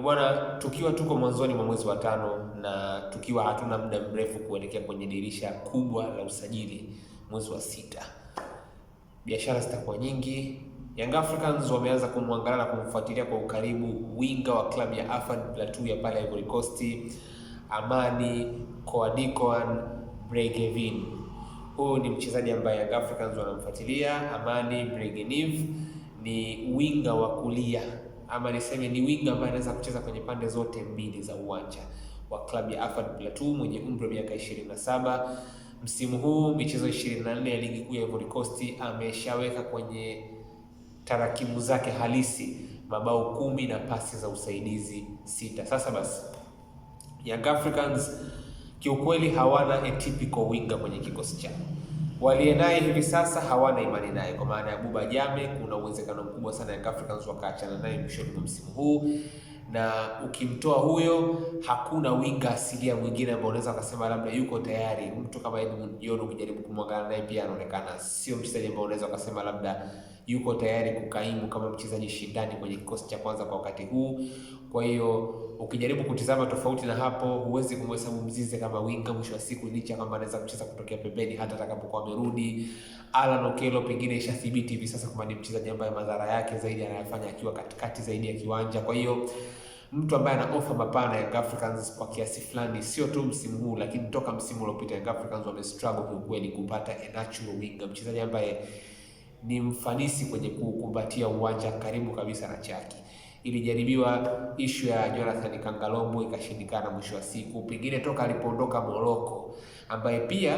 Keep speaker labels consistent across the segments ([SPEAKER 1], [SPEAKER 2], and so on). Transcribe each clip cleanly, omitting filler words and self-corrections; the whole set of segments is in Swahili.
[SPEAKER 1] Bwana, tukiwa tuko mwanzoni mwa mwezi wa tano na tukiwa hatuna muda mrefu kuelekea kwenye dirisha kubwa la usajili mwezi wa sita, biashara zitakuwa nyingi. Young Africans wameanza kumwangalia na kumfuatilia kwa ukaribu winga wa klabu ya Afan Plateau ya pale Ivory Coast, Amani Koadikoan Breguevin. Huyu ni mchezaji ambaye Young Africans wanamfuatilia. Amani Breguevin ni winga wa kulia, ama niseme ni winga ambaye anaweza kucheza kwenye pande zote mbili za uwanja wa klabu ya Afan Plateau, mwenye umri wa miaka 27. Msimu huu michezo 24 ya ligi kuu ya Ivory Coast ameshaweka kwenye tarakimu zake halisi mabao 10 na pasi za usaidizi 6. Sasa basi, Young Africans kiukweli hawana a typical winga kwenye kikosi chao. Waliye naye hivi sasa hawana imani naye, kwa maana ya Buba Jame. Kuna uwezekano mkubwa sana Young Africans wakaachana naye mwishoni mwa msimu huu, na ukimtoa huyo hakuna winga asilia mwingine ambaye unaweza kusema labda yuko tayari. Mtu kama Edmund John ukijaribu kumwangalia naye pia anaonekana sio mchezaji ambaye unaweza kusema labda yuko tayari kukaimu kama mchezaji shindani kwenye kikosi cha kwanza kwa wakati huu. Kwa hiyo ukijaribu kutizama tofauti na hapo, huwezi kumhesabu Mzize kama winga mwisho wa siku, licha kama anaweza kucheza kutokea pembeni hata atakapokuwa amerudi. Alan Okello pengine ishathibiti hivi sasa kama ni mchezaji ambaye madhara yake zaidi anayofanya akiwa katikati zaidi ya kiwanja. Kwa hiyo mtu ambaye ana ofa mapana ya Young Africans kwa kiasi fulani, sio tu msimu huu lakini toka msimu uliopita Young Africans wame struggle kwa kweli kupata a natural winger, mchezaji ambaye ni mfanisi kwenye kukumbatia uwanja karibu kabisa na chaki. Ilijaribiwa ishu ya Jonathan Kangalombo ikashindikana mwisho wa siku, pengine toka alipoondoka Morocco, ambaye pia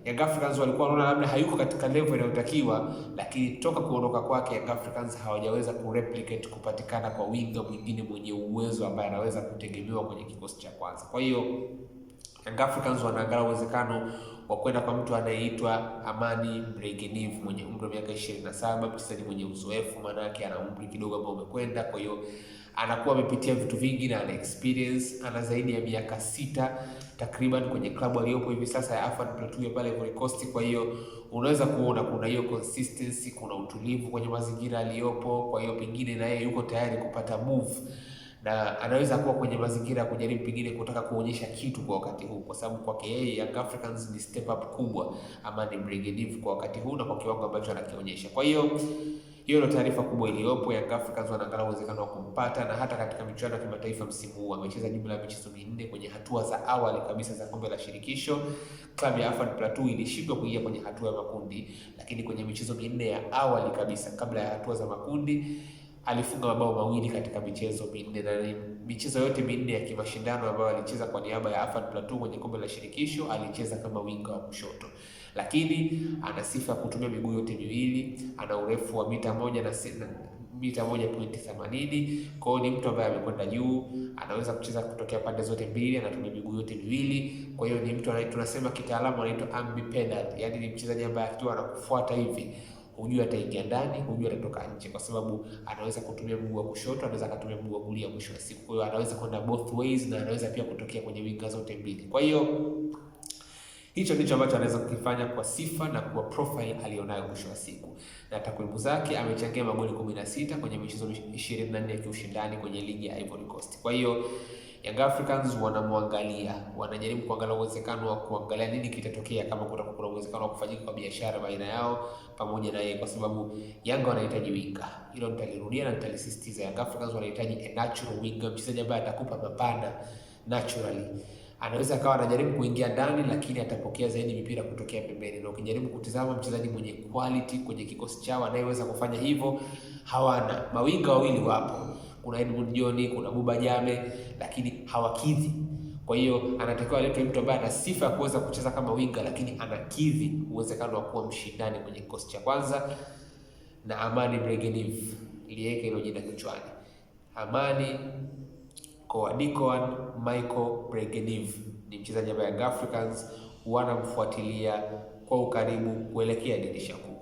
[SPEAKER 1] Young Africans walikuwa wanaona labda hayuko katika level inayotakiwa, lakini toka kuondoka kwake Young Africans hawajaweza kureplicate kupatikana kwa winga mwingine mwenye uwezo ambaye anaweza kutegemewa kwenye kikosi cha kwanza. Kwa hiyo Young Africans wanaangalia uwezekano wa kwenda kwa mtu anayeitwa Amani Breguevin mwenye umri wa miaka 27, mchezaji mwenye uzoefu, maana yake ana umri kidogo ambao umekwenda. Kwa hiyo anakuwa amepitia vitu vingi na ana experience, ana zaidi ya miaka 6 takriban kwenye klabu aliyopo hivi sasa ya Afan Plateau ya pale Ivory Coast. Kwa hiyo unaweza kuona kuna hiyo consistency, kuna utulivu kwenye mazingira aliyopo. Kwa hiyo pengine na yeye yuko tayari kupata move na anaweza kuwa kwenye mazingira ya kujaribu pengine kutaka kuonyesha kitu kwa wakati huu, kwa sababu kwake yeye Young Africans ni step up kubwa ama ni Breguevin kwa wakati huu na kwa kiwango ambacho anakionyesha. Kwa hiyo hiyo ndio taarifa kubwa iliyopo. Young Africans wanaangalia uwezekano wa kumpata, na hata katika michuano ya kimataifa msimu huu amecheza jumla ya michezo 4 kwenye hatua za awali kabisa za kombe la shirikisho. Klabu ya Afan Plateau ilishindwa kuingia kwenye hatua ya makundi, lakini kwenye michezo 4 ya awali kabisa kabla ya hatua za makundi alifunga mabao 2 katika michezo 4, na michezo yote 4 ya kimashindano ambayo alicheza kwa niaba ya Afan Plateau kwenye kombe la shirikisho alicheza kama winga wa kushoto. Lakini ana sifa ya kutumia miguu yote miwili, ana urefu wa mita 1.80. Kwa hiyo ni mtu ambaye amekwenda juu, anaweza kucheza kutokea pande zote mbili, anatumia miguu yote miwili. Kwa hiyo ni mtu tunasema kitaalamu anaitwa ambipedal, yani ni mchezaji ambaye akiwa anakufuata hivi hujui ataingia ndani, hujui atatoka nje, kwa sababu anaweza kutumia mguu wa kushoto, anaweza kutumia mguu wa kulia mwisho wa siku. Kwa hiyo anaweza kwenda both ways na anaweza pia kutokea kwenye winga zote mbili. Kwa hiyo hicho ndicho ambacho anaweza kukifanya kwa sifa na kwa profile alionayo mwisho wa siku. Na takwimu zake, amechangia magoli 16 kwenye michezo 24 ya kiushindani kwenye ligi ya Ivory Coast. Kwa hiyo Young Africans wanamwangalia, wanajaribu kuangalia uwezekano wa kuangalia nini kitatokea kama kuna uwezekano wa kufanyika kwa biashara baina yao pamoja na yeye, kwa sababu Yanga wanahitaji winga. Hilo nitalirudia na nitalisisitiza. Young Africans wanahitaji a natural winger, mchezaji ambaye atakupa mapana naturally. Anaweza akawa anajaribu kuingia ndani lakini atapokea zaidi mipira kutokea pembeni. Na ukijaribu kutizama mchezaji mwenye quality kwenye kikosi chao anayeweza kufanya hivyo hawana. Mawinga wawili wapo, kuna Edmund John, kuna Buba Jame, lakini hawakidhi. Kwa hiyo anatakiwa aletwe mtu ambaye ana sifa ya kuweza kucheza kama winga lakini anakidhi uwezekano wa kuwa mshindani kwenye kikosi cha kwanza. Na Amani Breguevin, iliweke hilo jina kichwani. Amani Koadikoan Michael Breguevin ni mchezaji ambaye Young Africans wanamfuatilia kwa ukaribu kuelekea dirisha kuu.